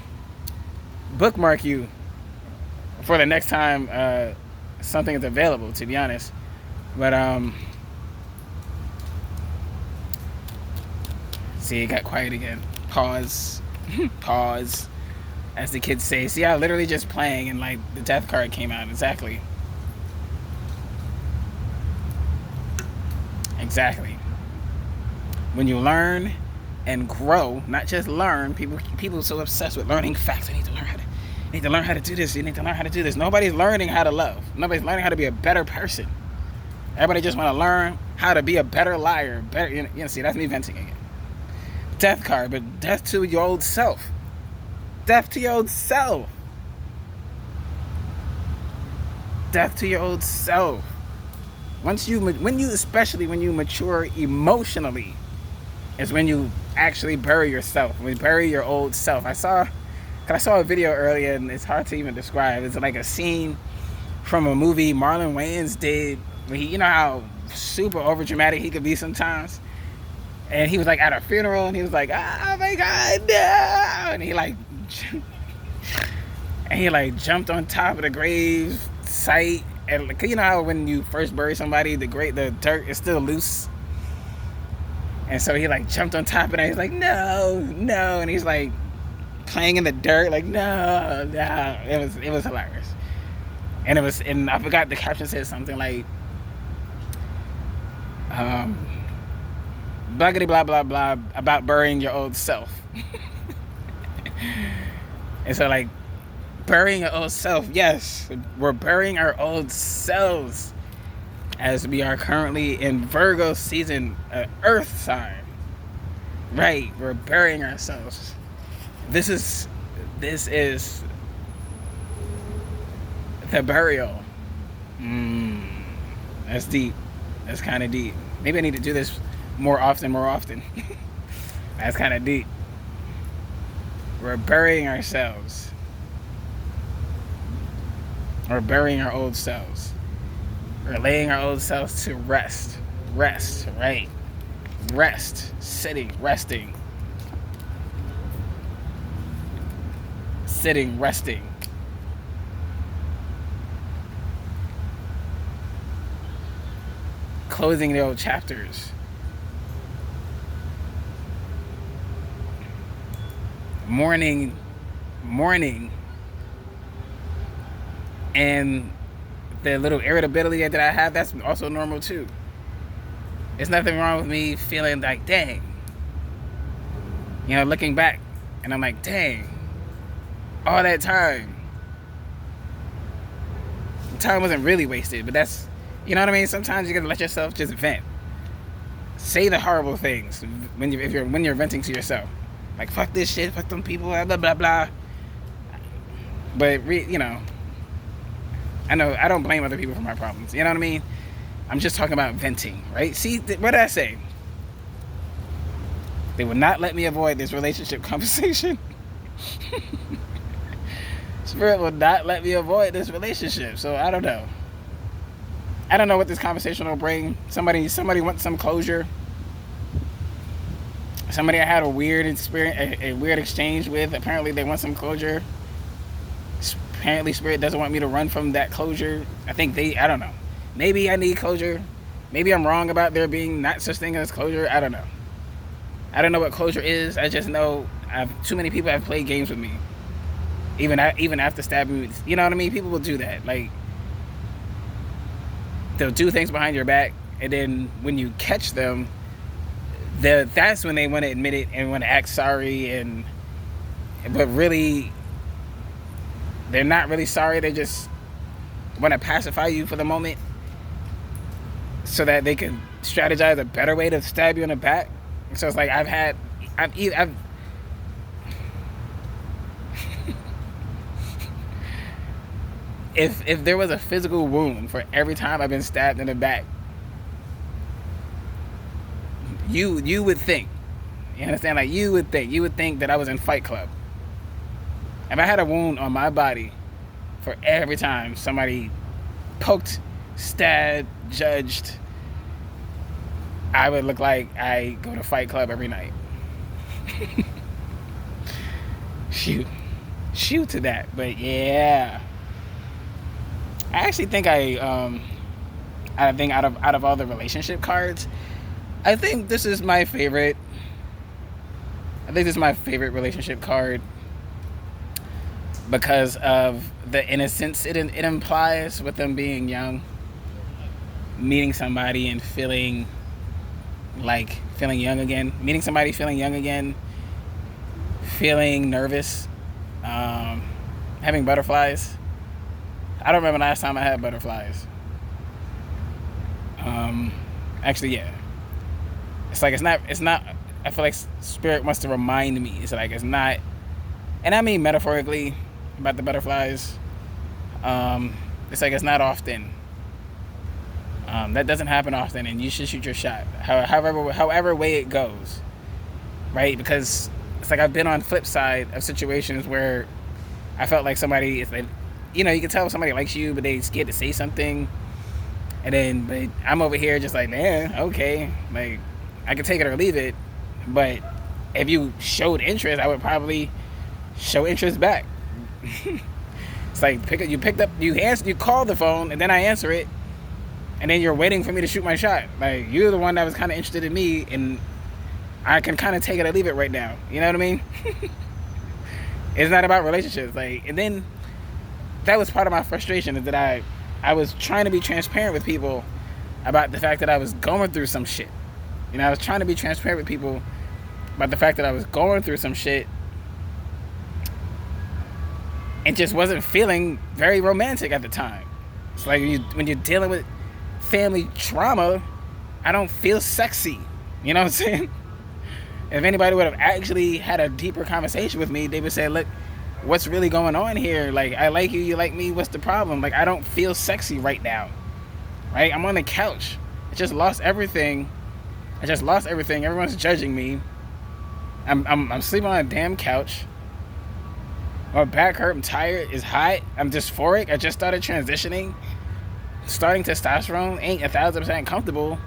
bookmark you for the next time something is available, to be honest. But see, it got quiet again. Pause. Pause, as the kids say. See, I literally just playing and like the death card came out. Exactly. When you learn and grow, not just learn. People are so obsessed with learning facts. I need to learn how to do this. You need to learn how to do this. Nobody's learning how to love. Nobody's learning how to be a better person. Everybody just want to learn how to be a better liar. Better, see, that's me venting again. Death card, but death to your old self. Death to your old self. Death to your old self. Especially when you mature emotionally, is when you actually bury yourself. When you bury your old self. I saw a video earlier, and it's hard to even describe. It's like a scene from a movie Marlon Wayans did. Where you know how super over dramatic he could be sometimes. And he was like at a funeral, and he was like, "Oh my God, no!" And he jumped on top of the grave site. And you know how when you first bury somebody, the dirt is still loose. And so he jumped on top of it, and he's like, "No, no!" And he's like playing in the dirt, like, "No, no!" It was hilarious. And I forgot the caption said something like, "Buggity blah blah blah about burying your old self." And so burying your old self, yes, we're burying our old selves as we are currently in Virgo season, Earth sign. Right, we're burying ourselves. This is the burial. That's deep. That's kind of deep. Maybe I need to do this more often. That's kind of deep. We're burying ourselves. We're burying our old selves. We're laying our old selves to rest. Rest, right? Rest. Sitting, resting. Sitting, resting. Closing the old chapters. Mourning. And the little irritability that I have, that's also normal too. There's nothing wrong with me feeling like, dang. Looking back, and I'm like, dang. All that time. Time wasn't really wasted, but that's, you know what I mean? Sometimes you gotta let yourself just vent. Say the horrible things when you're venting to yourself. Like, fuck this shit, fuck them people, blah, blah, blah. But, I know I don't blame other people for my problems. You know what I mean? I'm just talking about venting, right? See, what did I say? They would not let me avoid this relationship conversation. Spirit will not let me avoid this relationship. So I don't know. I don't know what this conversation will bring. Somebody wants some closure. Somebody I had a weird experience, a weird exchange with. Apparently they want some closure. Apparently Spirit doesn't want me to run from that closure. I don't know. Maybe I need closure. Maybe I'm wrong about there being not such thing as closure. I don't know. I don't know what closure is. I just know too many people have played games with me. Even after stabbing me. You know what I mean? People will do that. They'll do things behind your back, and then when you catch them, that's when they want to admit it and want to act sorry. But really, they're not really sorry. They just want to pacify you for the moment, so that they can strategize a better way to stab you in the back. So it's like I've if there was a physical wound for every time I've been stabbed in the back, you would think You understand? Like, you would think that I was in Fight Club. If I had a wound on my body for every time somebody poked, stabbed, judged, I would look like I go to Fight Club every night. Shoot to that. But yeah, I actually think I think out of all the relationship cards, I think this is my favorite. I think this is my favorite relationship card because of the innocence it implies with them being young, meeting somebody and feeling young again, meeting somebody feeling young again, feeling nervous, having butterflies. I don't remember the last time I had butterflies. Actually, yeah. It's not. I feel like spirit wants to remind me. It's like it's not, and I mean metaphorically about the butterflies. It's like it's not often. That doesn't happen often, and you should shoot your shot, however way it goes, right? Because it's like I've been on flip side of situations where I felt like somebody is like, you can tell if somebody likes you, but they scared to say something, but I'm over here just like, man, okay, like I could take it or leave it, but if you showed interest, I would probably show interest back. It's like you call the phone, and then I answer it. And then you're waiting for me to shoot my shot. Like, you're the one that was kind of interested in me, and I can kind of take it or leave it right now. You know what I mean? It's not about relationships. Like, and then that was part of my frustration, is that I was trying to be transparent with people about the fact that I was going through some shit. I was trying to be transparent with people about the fact that I was going through some shit and just wasn't feeling very romantic at the time. It's like when you're dealing with family trauma, I don't feel sexy. You know what I'm saying? If anybody would have actually had a deeper conversation with me, they would say, look, what's really going on here? Like, I like you, you like me, what's the problem? Like, I don't feel sexy right now. Right? I'm on the couch. I just lost everything. Everyone's judging me. I'm sleeping on a damn couch. My back hurt, I'm tired, it's hot, I'm dysphoric, I just started transitioning. Starting testosterone ain't 1,000% comfortable.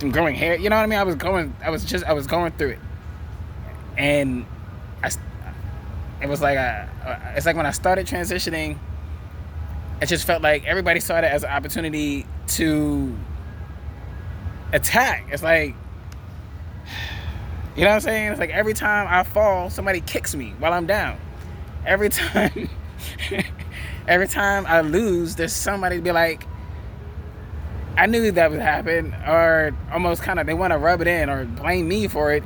I'm growing hair, you know what I mean? I was going through it, and it was like it's like when I started transitioning, it just felt like everybody saw it as an opportunity to attack. It's like, you know what I'm saying? It's like every time I fall, somebody kicks me while I'm down. Every time. Every time I lose, there's somebody to be like, I knew that would happen, or almost kind of they want to rub it in or blame me for it,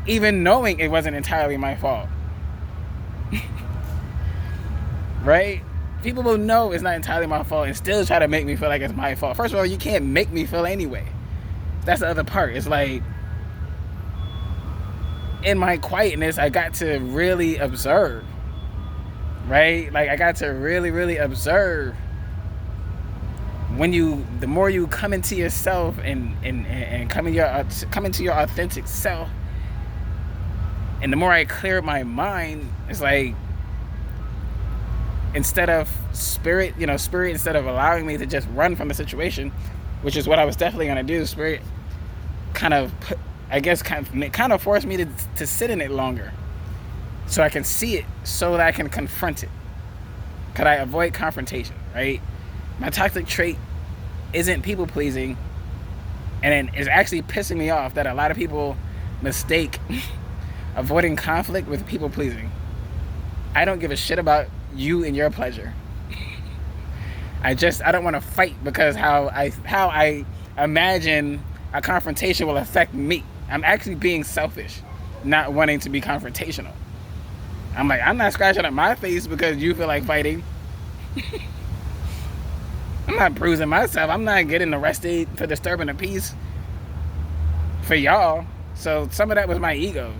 even knowing it wasn't entirely my fault. Right? People will know it's not entirely my fault and still try to make me feel like it's my fault. First of all, you can't make me feel anyway. That's the other part. It's like, in my quietness, I got to really observe. Right? Like, I got to really, really observe the more you come into yourself and come into your authentic self, and the more I clear my mind, it's like, instead of spirit, instead of allowing me to just run from the situation, which is what I was definitely going to do, spirit kind of forced me to sit in it longer. So I can see it, so that I can confront it. Could I avoid confrontation, right? My toxic trait isn't people pleasing, and it's actually pissing me off that a lot of people mistake avoiding conflict with people pleasing. I don't give a shit about you and your pleasure. I don't want to fight because how I imagine a confrontation will affect me. I'm actually being selfish, not wanting to be confrontational. I'm like, I'm not scratching up my face because you feel like fighting. I'm not bruising myself. I'm not getting arrested for disturbing the peace for y'all. So some of that was my ego.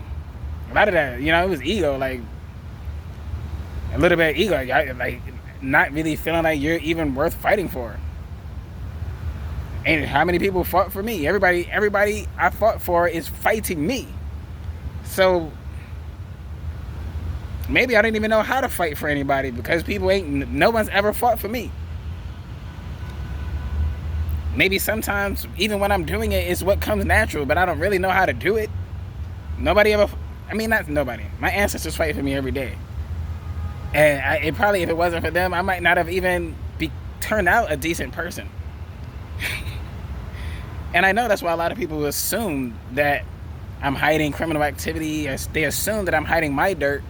A lot of that, it was ego, like a little bit of ego, like not really feeling like you're even worth fighting for. And how many people fought for me? Everybody I fought for is fighting me. So maybe I didn't even know how to fight for anybody, because no one's ever fought for me. Maybe sometimes, even when I'm doing it, it's what comes natural, but I don't really know how to do it. Not nobody. My ancestors fight for me every day. And probably, if it wasn't for them, I might not have even turned out a decent person. And I know that's why a lot of people assume that I'm hiding criminal activity. They assume that I'm hiding my dirt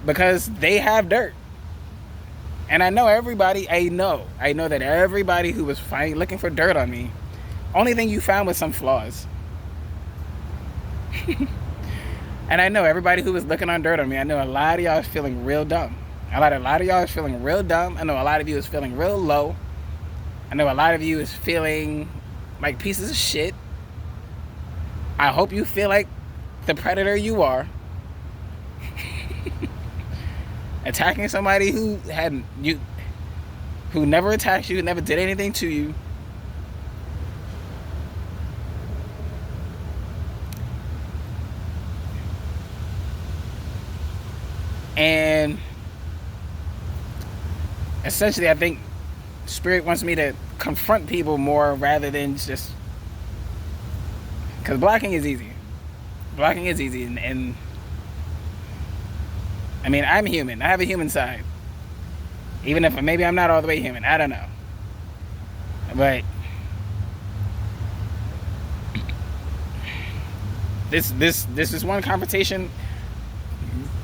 because they have dirt. And I know that everybody who was looking for dirt on me, only thing you found was some flaws. And I know everybody who was looking on dirt on me, I know a lot of y'all is feeling real dumb. A lot of y'all is feeling real dumb. I know a lot of you is feeling real low. I know a lot of you is feeling like pieces of shit. I hope you feel like the predator you are. Attacking somebody who never attacked you, never did anything to you. And essentially, I think Spirit wants me to confront people more rather than just... Because blocking is easy. And I mean, I'm human. I have a human side. Even if maybe I'm not all the way human. I don't know. But this is one confrontation.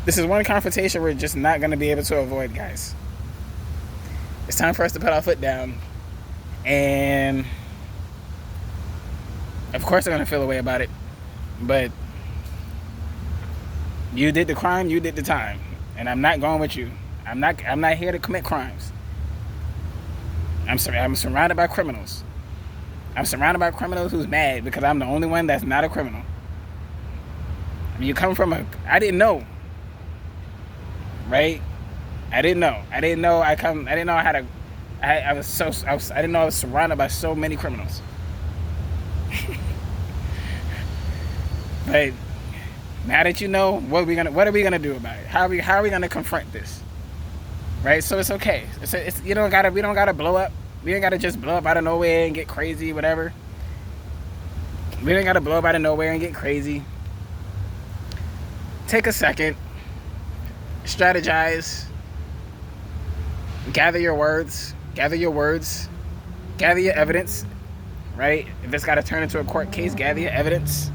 This is one confrontation we're just not going to be able to avoid, guys. It's time for us to put our foot down. And of course, I'm going to feel a way about it. But you did the crime, you did the time. And I'm not going with you. I'm not here to commit crimes. I'm surrounded by criminals. I'm surrounded by criminals who's mad because I'm the only one that's not a criminal. I mean, you come from I didn't know. Right? I didn't know. I didn't know I didn't know I didn't know I was surrounded by so many criminals. But now that you know, what are we gonna do about it? How are we gonna confront this? Right? So it's okay. We don't gotta blow up. We ain't gotta just blow up out of nowhere and get crazy, whatever. We ain't gotta blow up out of nowhere and get crazy. Take a second. Strategize. Gather your words. Gather your evidence. Right? If it's gotta turn into a court case, gather your evidence.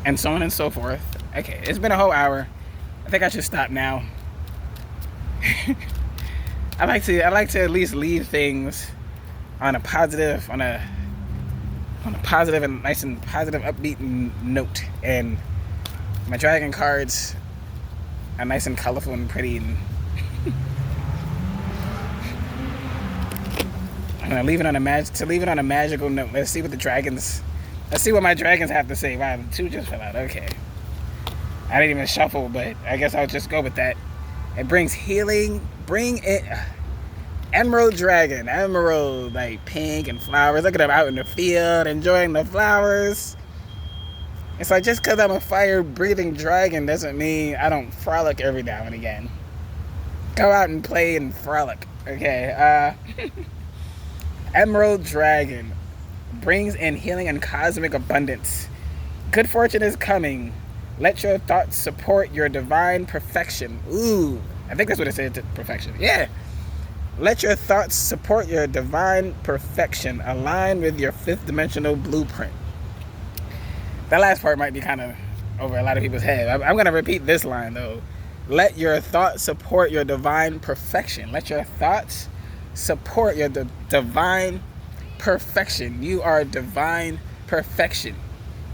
And so on and so forth. Okay, it's been a whole hour. I think I should stop now. I like to at least leave things on a positive and nice and positive, upbeat note. And my dragon cards are nice and colorful and pretty. And I'm gonna leave it on a magical note. Let's see what my dragons have to say. Wow, 2 just fell out. Okay. I didn't even shuffle, but I guess I'll just go with that. It brings healing. Bring it. Emerald dragon. Emerald, like pink and flowers. Look at them out in the field, enjoying the flowers. It's like, just because I'm a fire-breathing dragon doesn't mean I don't frolic every now and again. Go out and play and frolic. Okay. Emerald dragon. Brings in healing and cosmic abundance. Good fortune is coming. Let your thoughts support your divine perfection. Ooh, I think that's what it said, perfection. Yeah. Let your thoughts support your divine perfection. Align with your 5th dimensional blueprint. That last part might be kind of over a lot of people's head. I'm going to repeat this line, though. Let your thoughts support your divine perfection. Let your thoughts support your divine perfection. You are divine perfection.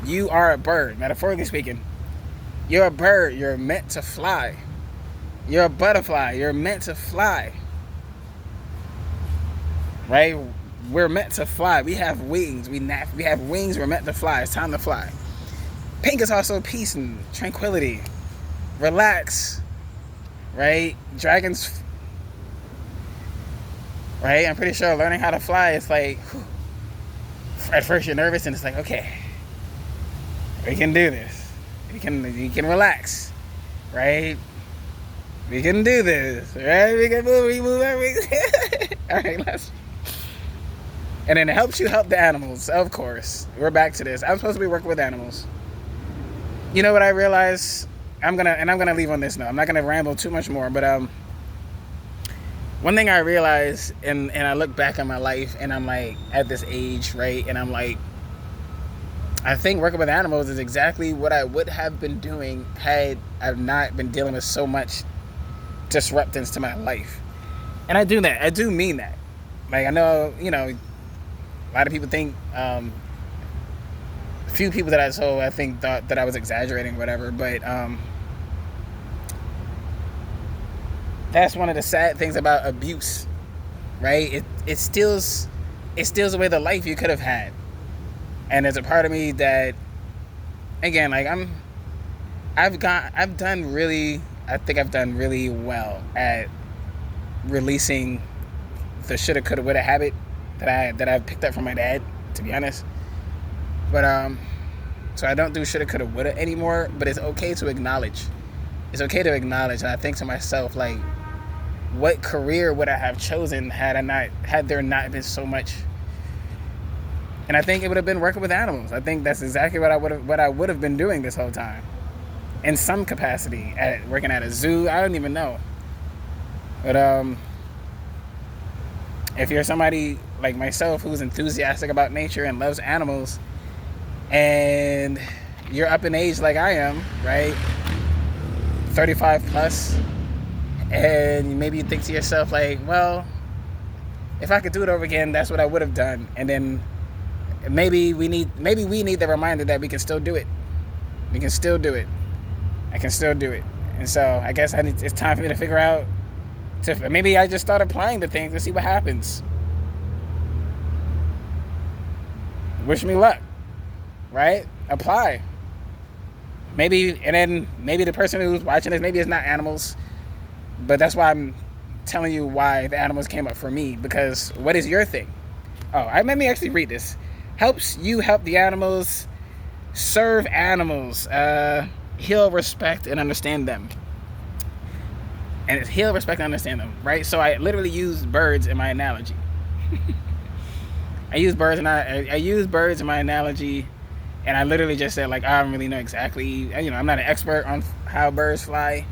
You are a bird, metaphorically speaking. You're a bird. You're meant to fly. You're a butterfly. You're meant to fly. Right? We're meant to fly. We have wings. We have wings. We're meant to fly. It's time to fly. Pink is also peace and tranquility. Relax, right? Dragons, right? I'm pretty sure learning how to fly is like, whew, at first you're nervous and it's like, okay, we can do this. We can relax, right? We can do this, right? We move everything. All right, let's. And then it helps you help the animals, of course. We're back to this. I'm supposed to be working with animals. You know what I realized? I'm gonna leave on this note. I'm not gonna ramble too much more, but one thing I realized, and I look back on my life, and I'm like at this age, right? And I'm like, I think working with animals is exactly what I would have been doing had I not been dealing with so much disruptance to my life. And I do that. I do mean that. Like, I know, a lot of people think, a few people that I told, I think thought that I was exaggerating, whatever. But that's one of the sad things about abuse, right? It steals away the life you could have had. And there's a part of me that, again, like I think I've done really well at releasing the shoulda, coulda, woulda habit that I picked up from my dad, to be honest. But so I don't do shoulda, coulda, woulda anymore. But it's okay to acknowledge. It's okay to acknowledge, and I think to myself, like, what career would I have chosen had there not been so much? And I think it would have been working with animals. I think that's exactly what I would have been doing this whole time, in some capacity, working at a zoo. I don't even know. But if you're somebody like myself who's enthusiastic about nature and loves animals, and you're up in age like I am, right, 35 plus, and maybe you think to yourself like, well, if I could do it over again, that's what I would have done. And then maybe we need the reminder that we can still do it. We can still do it. I can still do it. And so I guess it's time for me to figure out, maybe I just start applying the things and see what happens. Wish me luck, right? Apply. Maybe the person who's watching this, maybe it's not animals, but that's why I'm telling you why the animals came up for me. Because what is your thing? Let me actually read this. Helps you help the animals, serve animals, heal, respect, and understand them. And it's heal, respect, and understand them, right? So I literally use birds in my analogy. I use birds in my analogy, and I literally just said, like, I don't really know exactly, I'm not an expert on how birds fly,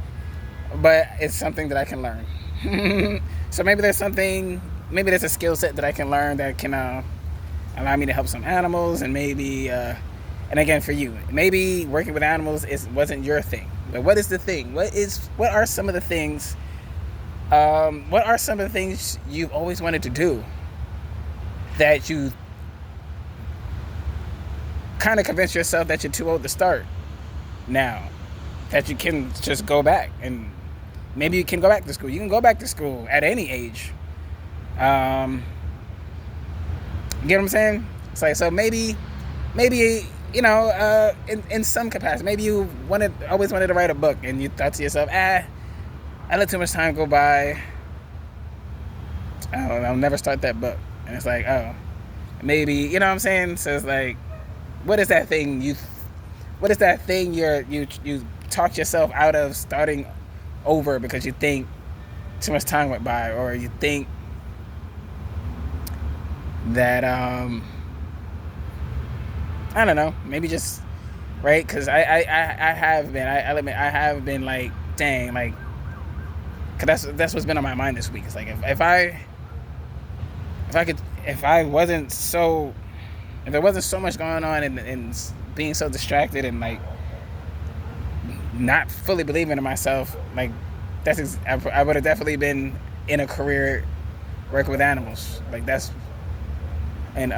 but it's something that I can learn. So maybe there's a skill set that I can learn that can allow me to help some animals, and maybe, and again, for you, maybe working with animals wasn't your thing. But what is the thing? What are some of the things? What are some of the things you've always wanted to do that you kind of convince yourself that you're too old to start now? That you can just go back, and maybe you can go back to school. You can go back to school at any age. You get what I'm saying? It's like, so maybe in some capacity, maybe you always wanted to write a book, and you thought to yourself, I let too much time go by. I'll never start that book. And it's like, maybe, you know what I'm saying? So it's like, what is that thing you talk yourself out of starting over because you think too much time went by, or you think that I don't know, maybe just, right? Because I have been like, dang, like, because that's what's been on my mind this week. It's like, if there wasn't so much going on, and being so distracted, and like not fully believing in myself, like, I would have definitely been in a career working with animals. Like, that's, and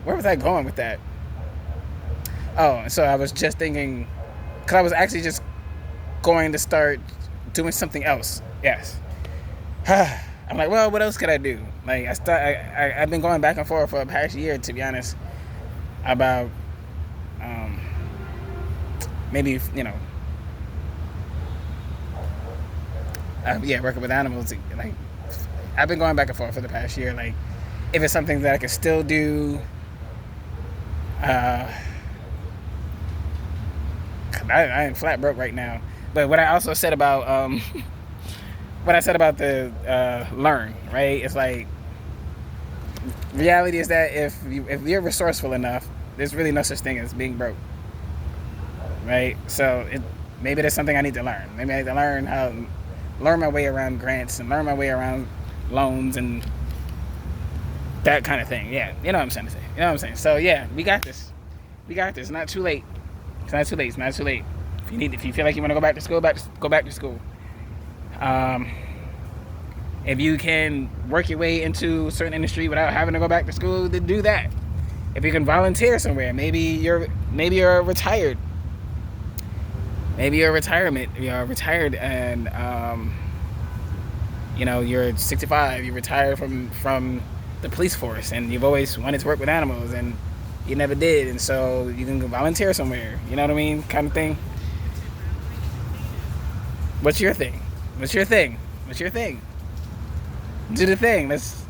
where was I going with that? So I was just thinking, because I was actually just going to start doing something else. Yes. I'm like, well, what else could I do? Like, I've been going back and forth for the past year, to be honest, about maybe, yeah, working with animals. Like, I've been going back and forth for the past year. Like, if it's something that I could still do, uh, I am flat broke right now. But what I also said about what I said about the learn, right? It's like, reality is that if you're resourceful enough, there's really no such thing as being broke, right? So maybe there's something I need to learn. Maybe I need to learn my way around grants and learn my way around loans and that kind of thing. Yeah, you know what I'm saying to say. You know what I'm saying. So yeah, we got this. We got this. It's not too late. It's not too late. It's not too late. If you feel like you want to go back to school, go back to school. If you can work your way into a certain industry without having to go back to school, then do that. If you can volunteer somewhere, maybe you're retired. Maybe you're retired and you're 65. You're retired from the police force, and you've always wanted to work with animals, and you never did, and so you can go volunteer somewhere. You know what I mean, kind of thing. What's your thing? What's your thing? Do the thing. Let's